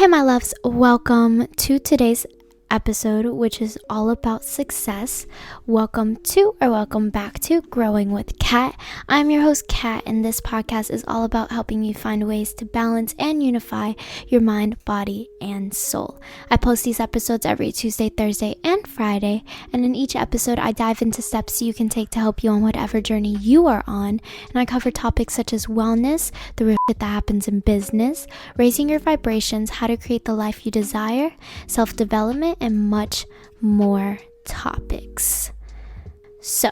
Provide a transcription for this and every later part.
Hey, my loves, welcome to today's episode, which is all about success. Welcome back to Growing with Kat. I'm your host, Kat, and this podcast is all about helping you find ways to balance and unify your mind, body, and soul. I post these episodes every Tuesday, Thursday, and Friday, and in each episode, I dive into steps you can take to help you on whatever journey you are on, and I cover topics such as wellness, the real shit that happens in business, raising your vibrations, how to create the life you desire, self-development, and much more topics. So,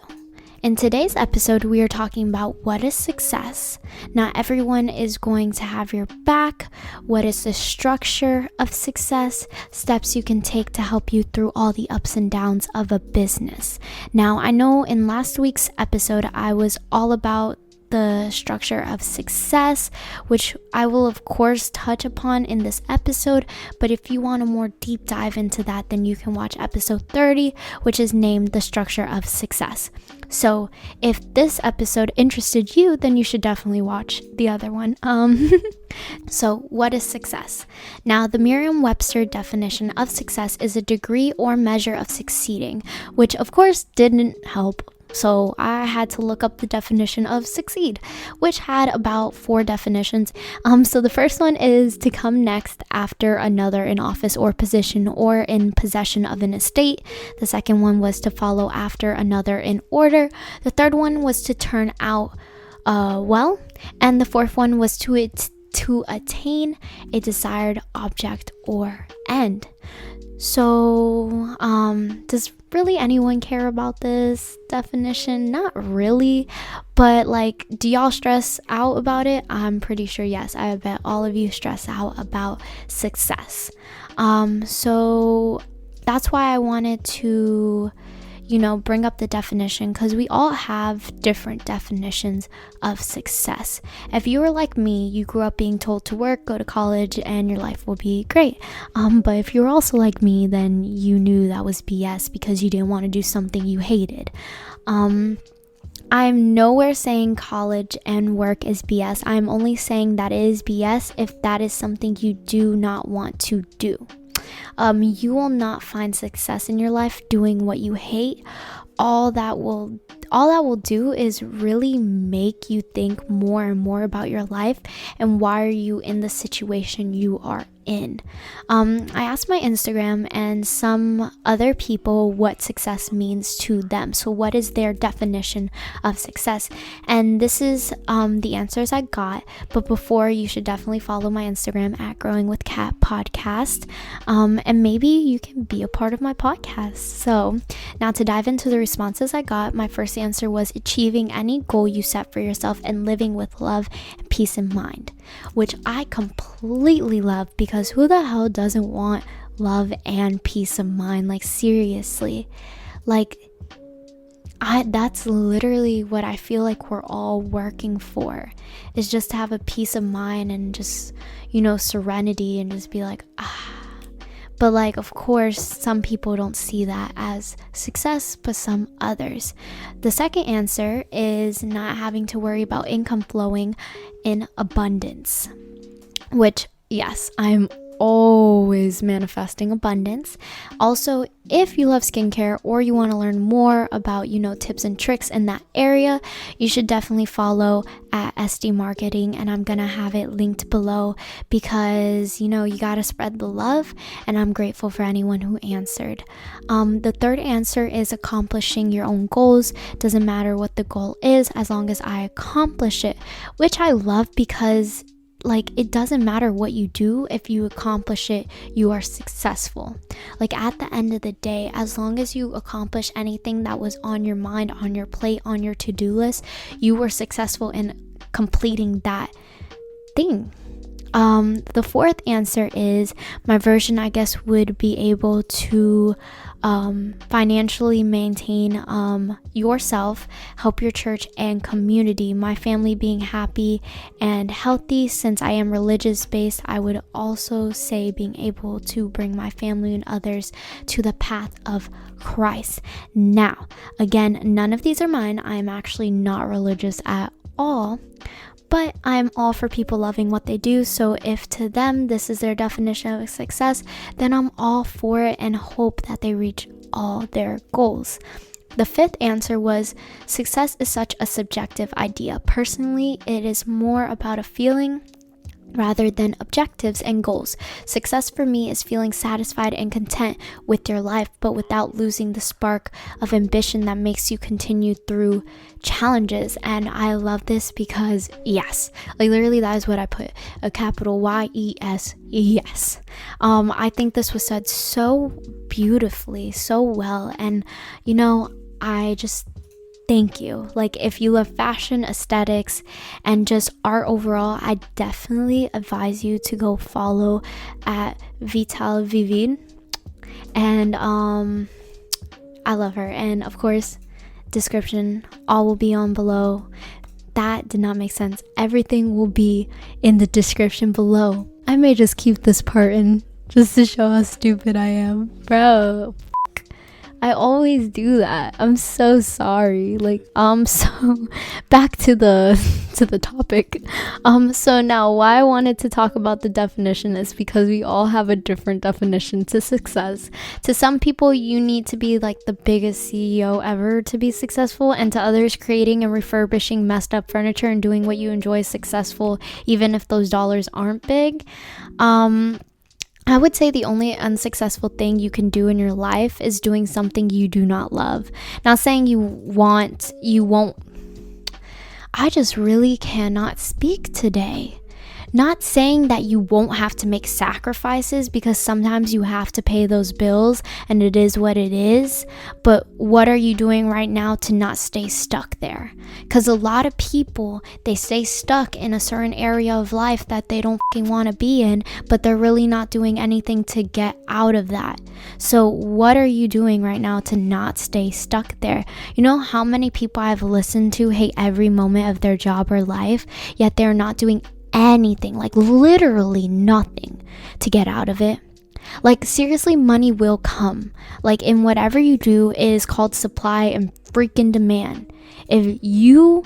in today's episode, we are talking about what is success. Not everyone is going to have your back. What is the structure of success? Steps you can take to help you through all the ups and downs of a business. Now, I know in last week's episode, I was all about the structure of success, which I will of course touch upon in this episode, but if you want a more deep dive into that, then you can watch episode 30, which is named The Structure of Success. So if this episode interested you, then you should definitely watch the other one. So what is success? Now, the Merriam-Webster definition of success is a degree or measure of succeeding, which of course didn't help. So I had to look up the definition of succeed, which had about 4 definitions. So the first one is to come next after another in office or position or in possession of an estate. The second one was to follow after another in order. The third one was to turn out well. And the fourth one was to attain a desired object or end. So, does really anyone care about this definition? Not really, but do y'all stress out about it? I'm pretty sure yes. I bet all of you stress out about success. So that's why I wanted to bring up the definition, because we all have different definitions of success. If you were like me, you grew up being told to work, go to college, and your life will be great. But if you were also like me, then you knew that was BS because you didn't want to do something you hated. I'm nowhere saying college and work is BS. I'm only saying that it is BS if that is something you do not want to do. You will not find success in your life doing what you hate. All that will do is really make you think more and more about your life and why are you in the situation you are in. I asked my Instagram and some other people what success means to them. So what is their definition of success? And this is the answers I got. But before, you should definitely follow my Instagram at Growing with Kat Podcast. And maybe you can be a part of my podcast. So now to dive into the responses I got, my first answer was achieving any goal you set for yourself and living with love and peace in mind, which I completely love, because who the hell doesn't want love and peace of mind? Seriously, that's literally what I feel like we're all working for, is just to have a peace of mind and just, serenity and just be But of course, some people don't see that as success, but some others. The second answer is not having to worry about income flowing in abundance, which, yes, I'm always manifesting abundance. Also, if you love skincare or you want to learn more about, tips and tricks in that area, you should definitely follow at SD Marketing, and I'm going to have it linked below because, you got to spread the love, and I'm grateful for anyone who answered. The third answer is accomplishing your own goals. Doesn't matter what the goal is as long as I accomplish it, which I love because it doesn't matter what you do. If you accomplish it, you are successful. At the end of the day, as long as you accomplish anything that was on your mind, on your plate, on your to-do list, you were successful in completing that thing. The fourth answer is my version, I guess, would be able to financially maintain yourself, help your church and community. My family being happy and healthy. Since I am religious based, I would also say being able to bring my family and others to the path of Christ. Now, again, none of these are mine. I am actually not religious at all. But I'm all for people loving what they do. So if to them this is their definition of success, then I'm all for it and hope that they reach all their goals. The fifth answer was, success is such a subjective idea. Personally, it is more about a feeling rather than objectives and goals. Success for me is feeling satisfied and content with your life, but without losing the spark of ambition that makes you continue through challenges. And I love this because yes, like literally that is what I put, a capital YES, yes. I think this was said so beautifully, so well, and you know, I just thank you. Like, if you love fashion, aesthetics, and just art overall, I definitely advise you to go follow at VVVVV. And I love her. And of course, description, all will be on below. That did not make sense. Everything will be in the description below. I may just keep this part in just to show how stupid I am. Bro, I always do that. I'm so sorry. So back to the topic. So now why I wanted to talk about the definition is because we all have a different definition to success. To some people, you need to be like the biggest CEO ever to be successful, and to others, creating and refurbishing messed up furniture and doing what you enjoy is successful, even if those dollars aren't big. I would say the only unsuccessful thing you can do in your life is doing something you do not love. Not saying you won't. I just really cannot speak today. Not saying that you won't have to make sacrifices, because sometimes you have to pay those bills and it is what it is. But what are you doing right now to not stay stuck there? Because a lot of people, they stay stuck in a certain area of life that they don't want to be in, but they're really not doing anything to get out of that. So what are you doing right now to not stay stuck there? You know how many people I've listened to hate every moment of their job or life, yet they're not doing anything, like literally nothing, to get out of it. Like, seriously, money will come. Like, in whatever you do, it is called supply and freaking demand. If you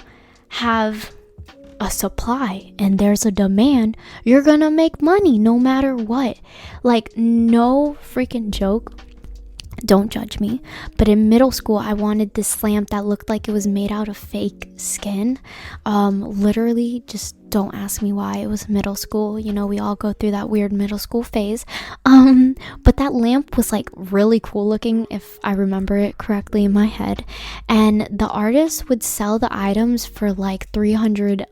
have a supply and there's a demand, you're gonna make money no matter what. Like, no freaking joke. Don't judge me, but in middle school I wanted this lamp that looked like it was made out of fake skin. Literally, just don't ask me why. It was middle school, you know, we all go through that weird middle school phase. But that lamp was like really cool looking, if I remember it correctly in my head, and the artist would sell the items for like $300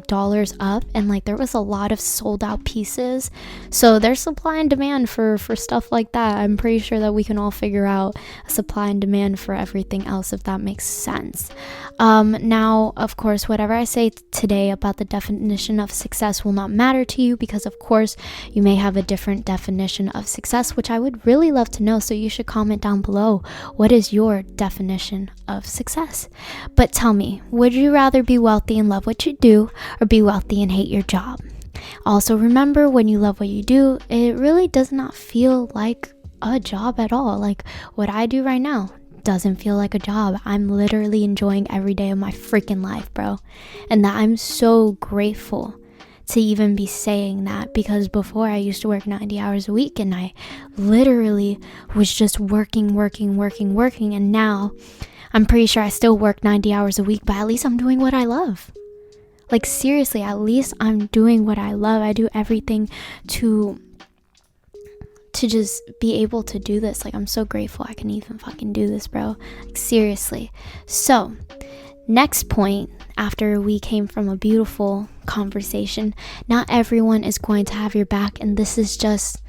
dollars up, and like there was a lot of sold out pieces. So there's supply and demand for stuff like that. I'm pretty sure that we can all figure out a supply and demand for everything else, if that makes sense. Now, of course, whatever I say today about the definition of success will not matter to you, because of course you may have a different definition of success, which I would really love to know. So you should comment down below, what is your definition of success? But tell me, would you rather be wealthy and love what you do, or be wealthy and hate your job? Also, remember, when you love what you do, it really does not feel like a job at all. Like what I do right now doesn't feel like a job. I'm literally enjoying every day of my freaking life, bro. And that I'm so grateful to even be saying that, because before I used to work 90 hours a week and I literally was just working, and now I'm pretty sure I still work 90 hours a week, but at least I'm doing what I love. Like, seriously, at least I'm doing what I love. I do everything to just be able to do this. Like, I'm so grateful I can even fucking do this, bro. Like, seriously. So, next point, after we came from a beautiful conversation, not everyone is going to have your back, and that's just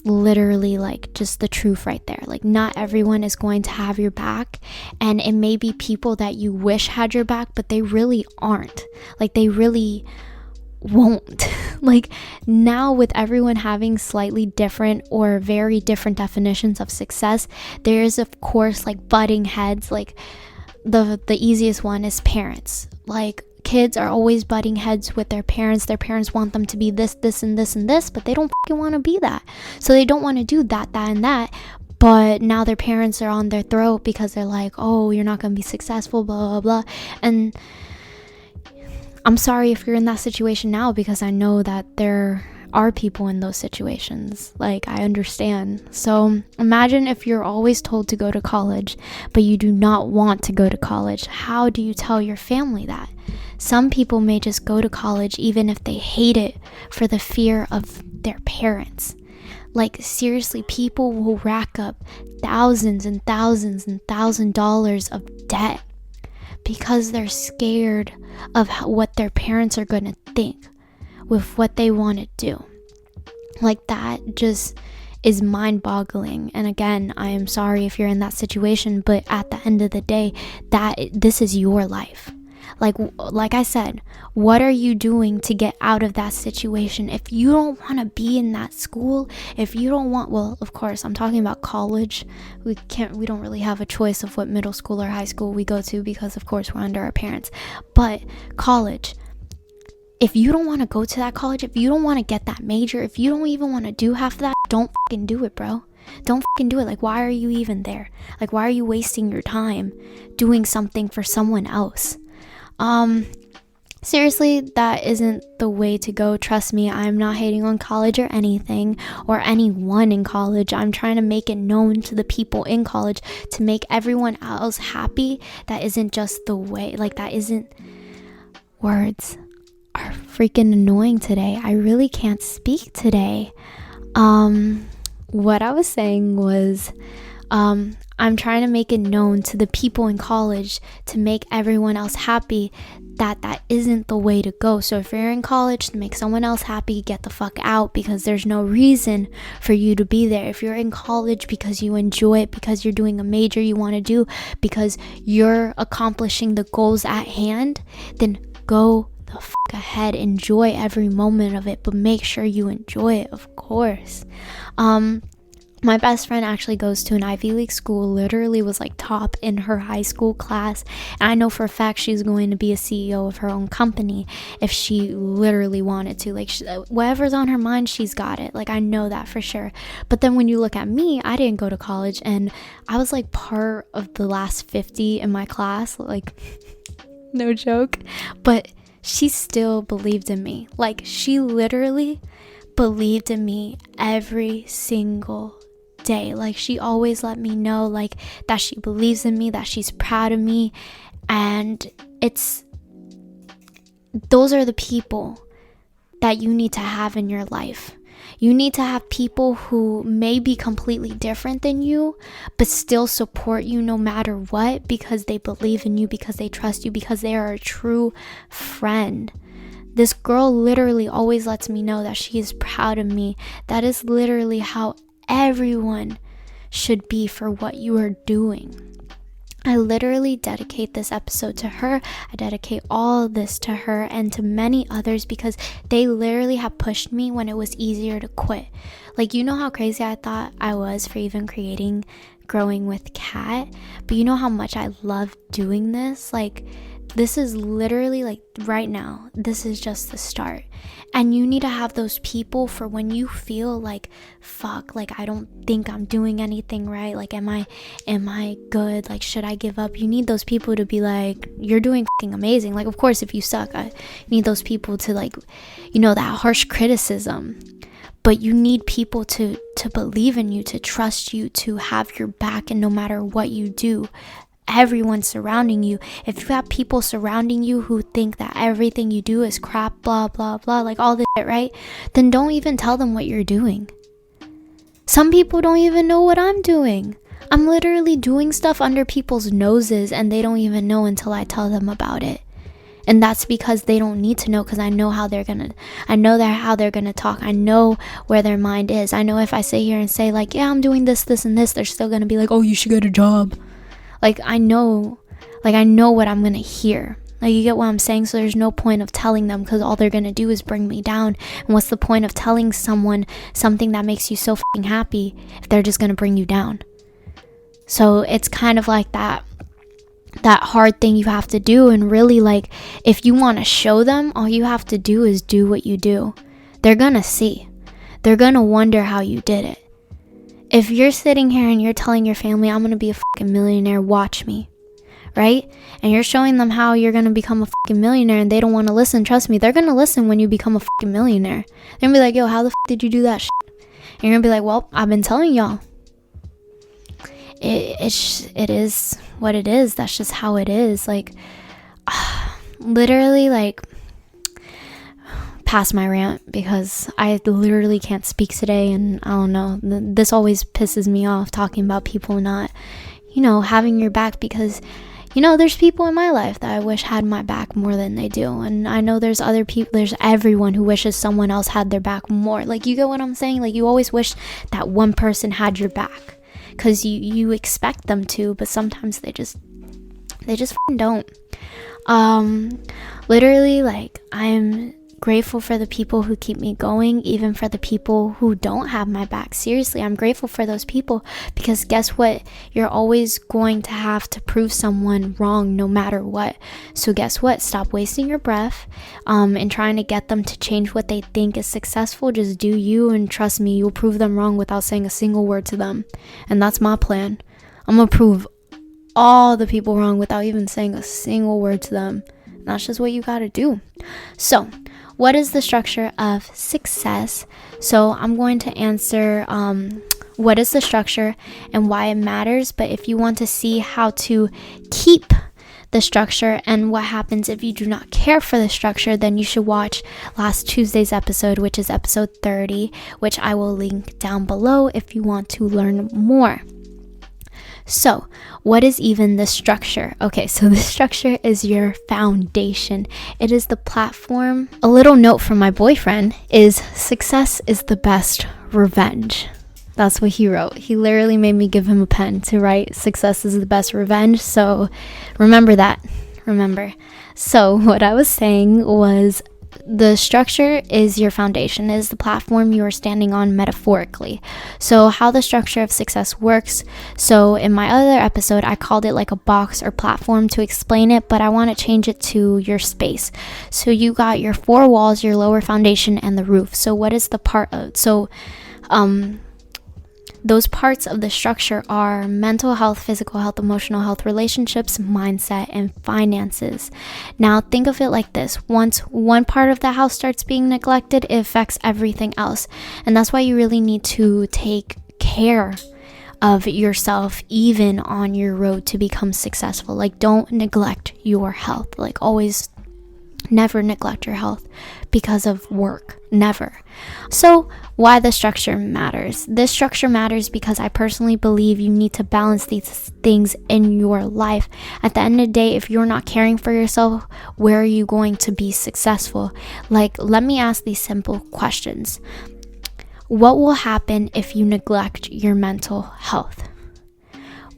literally like just the truth right there. Like, not everyone is going to have your back, and it may be people that you wish had your back, but they really aren't. Like, they really won't. Like, now with everyone having slightly different or very different definitions of success, there is of course like butting heads. Like the easiest one is parents. Like, kids are always butting heads with their parents. Their parents want them to be this, and this, but they don't fucking want to be that. So they don't want to do that, and that. But now their parents are on their throat because they're like, oh, you're not going to be successful, blah, blah, blah. And I'm sorry if you're in that situation now, because I know that there are people in those situations. Like, I understand. So imagine if you're always told to go to college, but you do not want to go to college. How do you tell your family that? Some people may just go to college even if they hate it for the fear of their parents. Like, seriously, people will rack up thousands and thousands and $1,000s of debt because they're scared of what their parents are going to think with what they want to do. Like, that just is mind-boggling. And again, I am sorry if you're in that situation, but at the end of the day, this is your life. Like I said, what are you doing to get out of that situation? If you don't want to be in that school, if you don't want, well, of course, I'm talking about college. We don't really have a choice of what middle school or high school we go to, because of course we're under our parents. But college, if you don't want to go to that college, if you don't want to get that major, if you don't even want to do half of that, don't fucking do it, bro. Don't fucking do it. Like, why are you even there? Like, why are you wasting your time doing something for someone else? Seriously, that isn't the way to go. Trust me, I'm not hating on college or anything, or anyone in college. I'm trying to make it known to the people in college to make everyone else happy. That isn't just the way, like, that isn't, words are freaking annoying today. I really can't speak today. What I was saying was, I'm trying to make it known to the people in college to make everyone else happy that isn't the way to go. So if you're in college to make someone else happy, get the fuck out, because there's no reason for you to be there. If you're in college because you enjoy it, because you're doing a major you want to do, because you're accomplishing the goals at hand, then go the fuck ahead. Enjoy every moment of it, but make sure you enjoy it, of course. My best friend actually goes to an Ivy League school, literally was like top in her high school class. And I know for a fact she's going to be a CEO of her own company if she literally wanted to. Like, whatever's on her mind, she's got it. Like, I know that for sure. But then when you look at me, I didn't go to college, and I was like part of the last 50 in my class. Like, no joke. But she still believed in me. Like, she literally believed in me every single day. Like, she always let me know, like, that she believes in me, that she's proud of me. And those are the people that you need to have in your life. You need to have people who may be completely different than you, but still support you no matter what, because they believe in you, because they trust you, because they are a true friend. This girl literally always lets me know that she is proud of me. That is literally how everyone should be for what you are doing. I literally dedicate this episode to her. I dedicate all of this to her and to many others, because they literally have pushed me when it was easier to quit. Like, you know how crazy I thought I was for even creating Growing with Kat, but you know how much I love doing this? Like, this is literally, like, right now, this is just the start. And you need to have those people for when you feel like, fuck, like, I don't think I'm doing anything right. Like, am I good? Like, should I give up? You need those people to be like, you're doing fucking amazing. Like, of course, if you suck, you need those people to, like, you know, that harsh criticism. But you need people to believe in you, to trust you, to have your back, and no matter what you do, everyone surrounding you. If you have people surrounding you who think that everything you do is crap, blah blah blah, like all this shit, right? Then don't even tell them what you're doing. Some people don't even know what I'm doing. I'm literally doing stuff under people's noses, and they don't even know until I tell them about it. And that's because they don't need to know, because I know how they're gonna talk. I know where their mind is. I know if I sit here and say, like, yeah, I'm doing this, this, and this, they're still gonna be like, oh, you should get a job. Like, I know what I'm gonna hear. Like, you get what I'm saying? So there's no point of telling them, because all they're gonna do is bring me down. And what's the point of telling someone something that makes you so fucking happy if they're just gonna bring you down? So it's kind of like that hard thing you have to do. And really, like, if you want to show them, all you have to do is do what you do. They're gonna see. They're gonna wonder how you did it. If you're sitting here and you're telling your family, I'm gonna be a fucking millionaire, watch me. right? And you're showing them how you're going to become a fucking millionaire and they don't want to listen. Trust me, they're going to listen when you become a fucking millionaire. They're going to be like, yo, how the fuck did you do that shit? And you're going to be like, well, I've been telling y'all. It is what it is. That's just how it is. Like, literally, like, past my rant because I literally can't speak today, and I don't know, this always pisses me off, talking about people not, having your back, because there's people in my life that I wish had my back more than they do, and I know there's other people, there's everyone who wishes someone else had their back more. Like, you get what I'm saying? Like, you always wish that one person had your back because you expect them to, but sometimes they just fucking don't. Literally, like, I'm grateful for the people who keep me going, even for the people who don't have my back. Seriously, I'm grateful for those people, because guess what? You're always going to have to prove someone wrong no matter what. So guess what? Stop wasting your breath and trying to get them to change what they think is successful. Just do you, and trust me, you'll prove them wrong without saying a single word to them. And that's my plan. I'm gonna prove all the people wrong without even saying a single word to them. And that's just what you gotta do. So what is the structure of success? So I'm going to answer what is the structure and why it matters. But if you want to see how to keep the structure and what happens if you do not care for the structure, then you should watch last Tuesday's episode, which is episode 30, which I will link down below if you want to learn more. So, what is even the structure? Okay, so the structure is your foundation. It is the platform. A little note from my boyfriend is success is the best revenge. That's what he wrote. He literally made me give him a pen to write success is the best revenge. So, remember that. Remember. So, what I was saying was the structure is your foundation, is the platform you are standing on metaphorically. So how the structure of success works. So in my other episode, I called it like a box or platform to explain it, but I want to change it to your space. So you got your four walls, your lower foundation, and the roof. So what is the part of, those parts of the structure are mental health, physical health, emotional health, relationships, mindset, and finances. Now, think of it like this. Once one part of the house starts being neglected, it affects everything else. And that's why you really need to take care of yourself, even on your road to become successful. Like, don't neglect your health. Like, always, never neglect your health because of work. Never. So why the structure matters. This structure matters because I personally believe you need to balance these things in your life. At the end of the day, if you're not caring for yourself, where are you going to be successful? Like, let me ask these simple questions. What will happen if you neglect your mental health?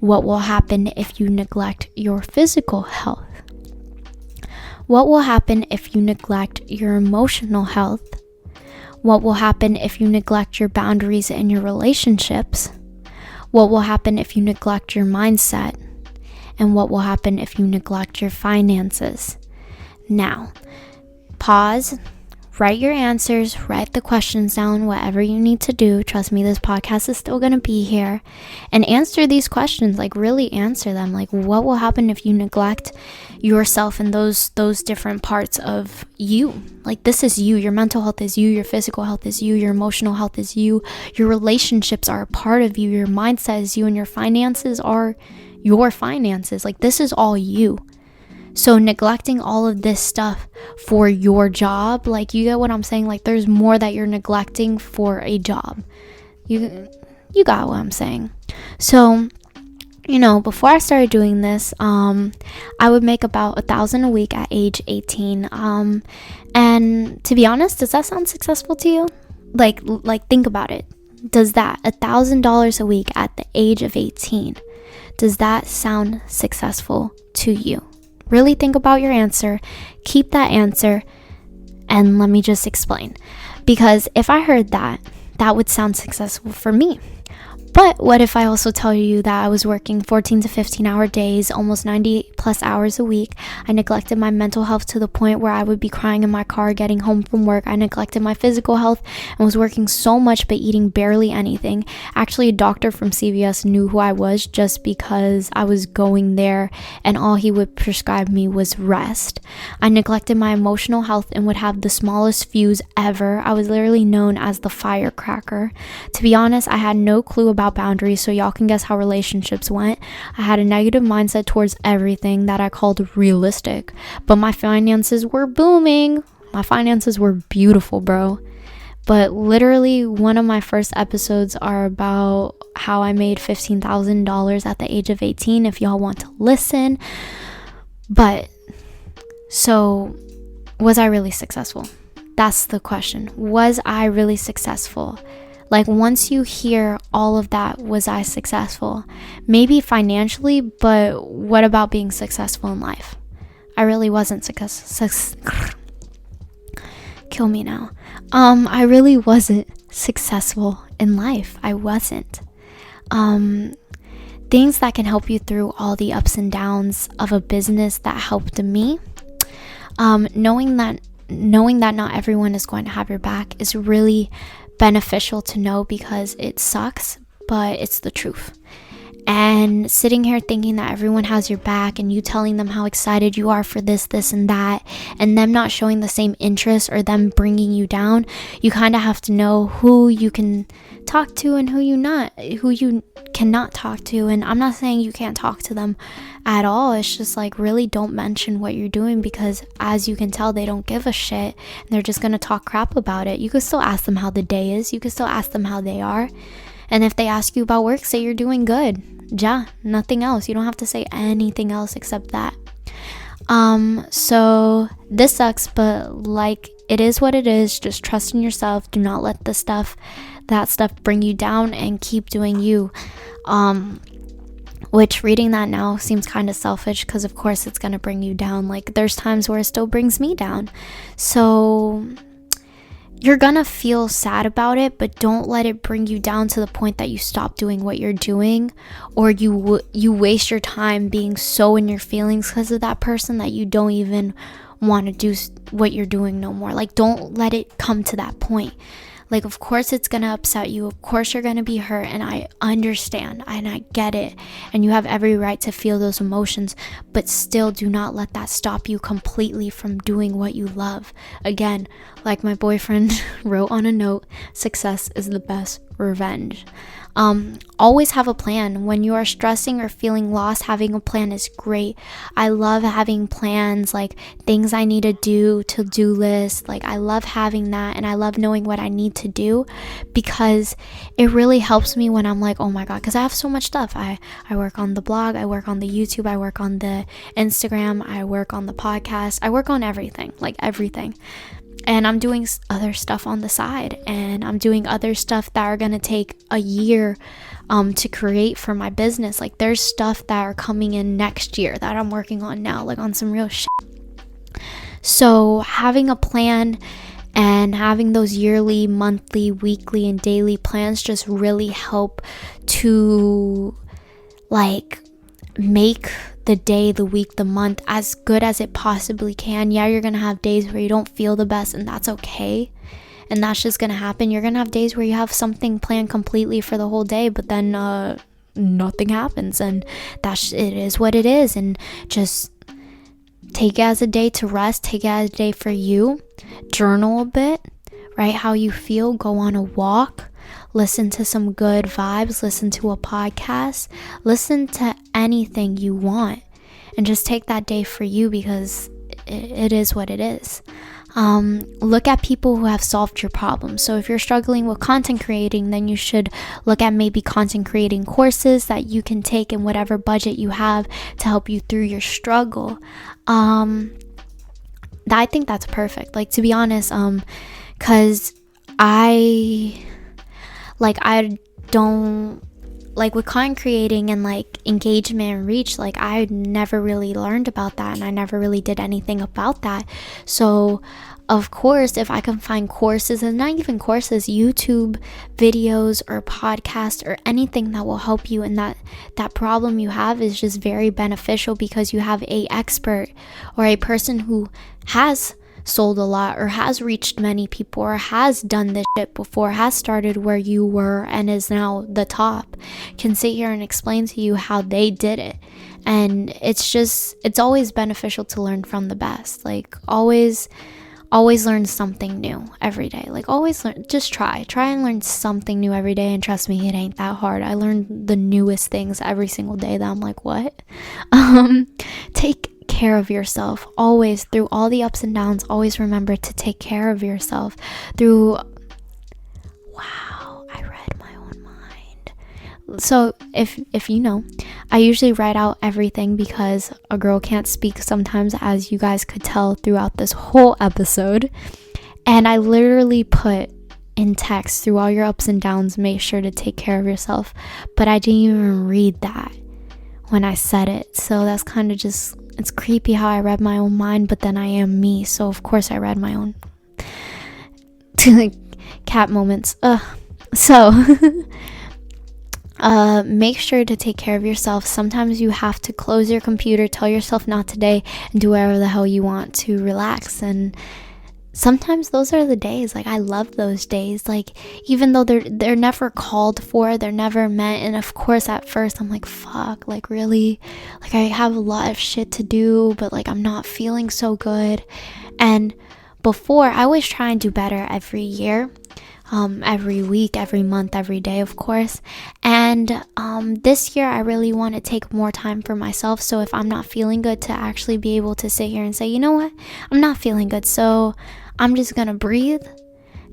What will happen if you neglect your physical health? What will happen if you neglect your emotional health? What will happen if you neglect your boundaries in your relationships? What will happen if you neglect your mindset? And what will happen if you neglect your finances? Now, pause, write your answers, write the questions down, whatever you need to do. Trust me, this podcast is still going to be here. And answer these questions, like really answer them. Like, what will happen if you neglect yourself and those different parts of you? Like, this is you. Your mental health is you. Your physical health is you. Your emotional health is you. Your relationships are a part of you. Your mindset is you. And your finances are your finances. Like, this is all you. So neglecting all of this stuff for your job, like, you get what I'm saying? Like, there's more that you're neglecting for a job. You got what I'm saying. So, before I started doing this, I would make about $1,000 a week at age 18. And to be honest, does that sound successful to you? Like think about it. Does that $1,000 a week at the age of 18, does that sound successful to you? Really think about your answer. Keep that answer. And let me just explain. Because if I heard that, that would sound successful for me. But what if I also tell you that I was working 14 to 15 hour days, almost 90 plus hours a week? I neglected my mental health to the point where I would be crying in my car getting home from work. I neglected my physical health and was working so much but eating barely anything. Actually, a doctor from CVS knew who I was just because I was going there, and all he would prescribe me was rest. I neglected my emotional health and would have the smallest fuse ever. I was literally known as the firecracker. To be honest, I had no clue about boundaries, so y'all can guess how relationships went. I had a negative mindset towards everything that I called realistic, but my finances were booming. My finances were beautiful, bro. But literally, one of my first episodes are about how I made $15,000 at the age of 18, if y'all want to listen. But so, was I really successful? That's the question. Was I really successful? Like, once you hear all of that, was I successful? Maybe financially, but what about being successful in life? I really wasn't kill me now. I really wasn't successful in life. I wasn't. Things that can help you through all the ups and downs of a business that helped me. Knowing that not everyone is going to have your back is really beneficial to know, because it sucks, but it's the truth. And sitting here thinking that everyone has your back and you telling them how excited you are for this and that, and them not showing the same interest or them bringing you down, you kind of have to know who you can talk to and who you cannot talk to. And I'm not saying you can't talk to them at all. It's just like, really don't mention what you're doing, because as you can tell, they don't give a shit and they're just gonna talk crap about it. You can still ask them how the day is. You can still ask them how they are. And if they ask you about work, say you're doing good. Ja, nothing else. You don't have to say anything else except that. So this sucks, but like, it is what it is. Just trust in yourself. Do not let that stuff bring you down, and keep doing you. Which, reading that now seems kind of selfish, because of course it's gonna bring you down. Like, there's times where it still brings me down. So you're gonna feel sad about it, but don't let it bring you down to the point that you stop doing what you're doing, or you waste your time being so in your feelings because of that person that you don't even want to do what you're doing no more. Like, don't let it come to that point. Like, of course it's gonna upset you. Of course you're gonna be hurt, and I understand and I get it. And you have every right to feel those emotions, but still do not let that stop you completely from doing what you love. Again, like my boyfriend wrote on a note, success is the best revenge. Always have a plan. When you are stressing or feeling lost, having a plan is great. I love having plans, like things I need to do, to-do lists. Like, I love having that, and I love knowing what I need to do, because it really helps me when I'm like, oh my god, because I have so much stuff. I work on the blog, I work on the YouTube, I work on the Instagram, I work on the podcast, I work on everything, like everything. And I'm doing other stuff on the side, and I'm doing other stuff that are gonna take a year to create for my business. Like, there's stuff that are coming in next year that I'm working on now, like on some real shit. So having a plan and having those yearly, monthly, weekly, and daily plans just really help to like make the day, the week, the month as good as it possibly can. Yeah, you're gonna have days where you don't feel the best, and that's okay, and that's just gonna happen. You're gonna have days where you have something planned completely for the whole day, but then nothing happens, and it is what it is. And just take it as a day to rest, take it as a day for you. Journal a bit, write how you feel, go on a walk, listen to some good vibes, listen to a podcast, listen to anything you want, and just take that day for you, because it is what it is. Look at people who have solved your problems. So if you're struggling with content creating, then you should look at maybe content creating courses that you can take in whatever budget you have to help you through your struggle. I think that's perfect. Like, to be honest, because I don't like with content creating and like engagement and reach, like I never really learned about that, and I never really did anything about that. So of course, if I can find courses, and not even courses, YouTube videos or podcasts or anything that will help you in that problem you have, is just very beneficial, because you have a expert or a person who has sold a lot or has reached many people or has done this shit before, has started where you were and is now the top, can sit here and explain to you how they did it. And it's always beneficial to learn from the best. Like always learn something new every day. Like always learn, just try and learn something new every day, and trust me, it ain't that hard. I learn the newest things every single day that I'm like, what? Take care of yourself always, through all the ups and downs. Always remember to take care of yourself through, wow, I read my own mind. So if you know, I usually write out everything, because a girl can't speak sometimes, as you guys could tell throughout this whole episode. And I literally put in text, through all your ups and downs, make sure to take care of yourself. But I didn't even read that when I said it. So that's kind of just, it's creepy how I read my own mind, but then I am me. So of course I read my own. Like cat moments. So make sure to take care of yourself. Sometimes you have to close your computer, tell yourself not today, and do whatever the hell you want to relax. And sometimes those are the days. Like I love those days, like even though they're never called for, they're never meant. And of course at first I'm like, fuck, like really, like I have a lot of shit to do, but like I'm not feeling so good. And before, I always try and do better every year, every week, every month, every day, of course. And this year I really want to take more time for myself. So if I'm not feeling good, to actually be able to sit here and say, you know what, I'm not feeling good, so I'm just gonna breathe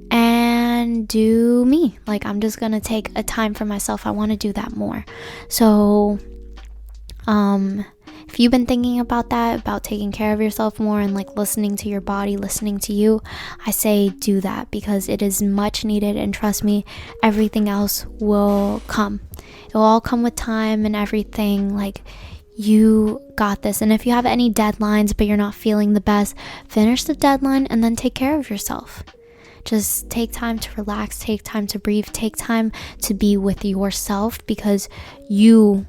and do me. Like I'm just gonna take a time for myself. I want to do that more. So if you've been thinking about that, about taking care of yourself more and like listening to your body, listening to you, I say do that, because it is much needed. And trust me, everything else will come. It will all come with time and everything. Like you got this. And if you have any deadlines but you're not feeling the best, finish the deadline and then take care of yourself. Just take time to relax, take time to breathe, take time to be with yourself, because you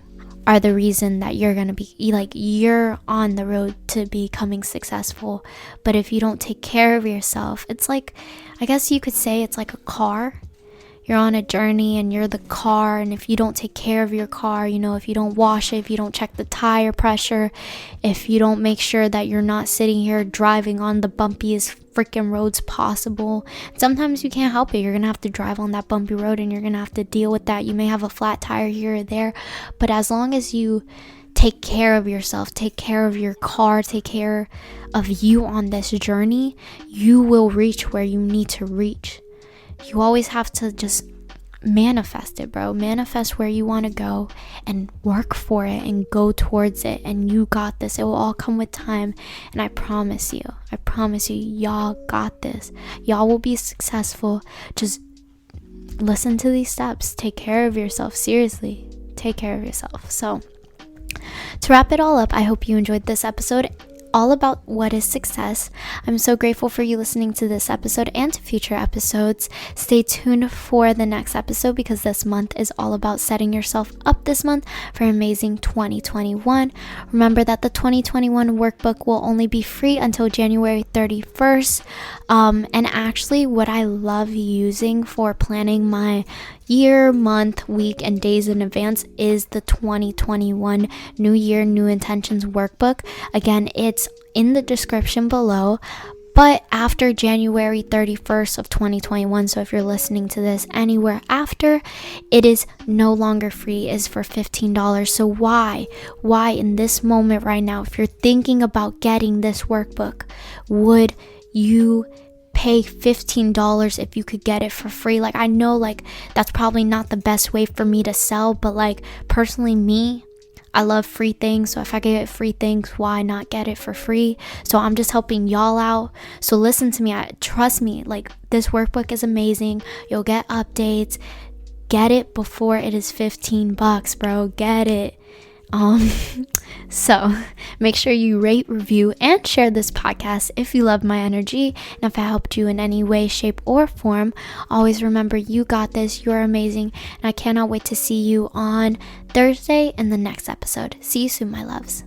are the reason that you're gonna be, like, you're on the road to becoming successful. But if you don't take care of yourself, it's like, I guess you could say it's like a car. You're on a journey and you're the car, and if you don't take care of your car, you know, if you don't wash it, if you don't check the tire pressure, if you don't make sure that you're not sitting here driving on the bumpiest freaking roads possible, sometimes you can't help it. You're gonna have to drive on that bumpy road and you're gonna have to deal with that. You may have a flat tire here or there, but as long as you take care of yourself, take care of your car, take care of you on this journey, you will reach where you need to reach. You always have to just manifest it, bro. Manifest where you want to go and work for it and go towards it. And you got this. It will all come with time. And I promise you, y'all got this. Y'all will be successful. Just listen to these steps. Take care of yourself. Seriously, take care of yourself. So to wrap it all up, I hope you enjoyed this episode all about what is success. I'm so grateful for you listening to this episode and to future episodes. Stay tuned for the next episode, because this month is all about setting yourself up this month for an amazing 2021. Remember that the 2021 workbook will only be free until January 31st. And actually what I love using for planning my year, month, week, and days in advance is the 2021 New Year, New Intentions workbook. Again, it's in the description below, but after January 31st of 2021, so if you're listening to this anywhere after, it is no longer free. It is for $15. So why in this moment right now, if you're thinking about getting this workbook, would you pay $15 if you could get it for free? Like, I know, like, that's probably not the best way for me to sell, but like, personally, me, I love free things. So if I get free things, why not get it for free? So I'm just helping y'all out. So listen to me, trust me, like, this workbook is amazing. You'll get updates. get it before it is $15, bro. Get it. So make sure you rate, review, and share this podcast if you love my energy and if it helped you in any way, shape, or form. Always remember, you got this. You're amazing, and I cannot wait to see you on Thursday in the next episode. See you soon, my loves.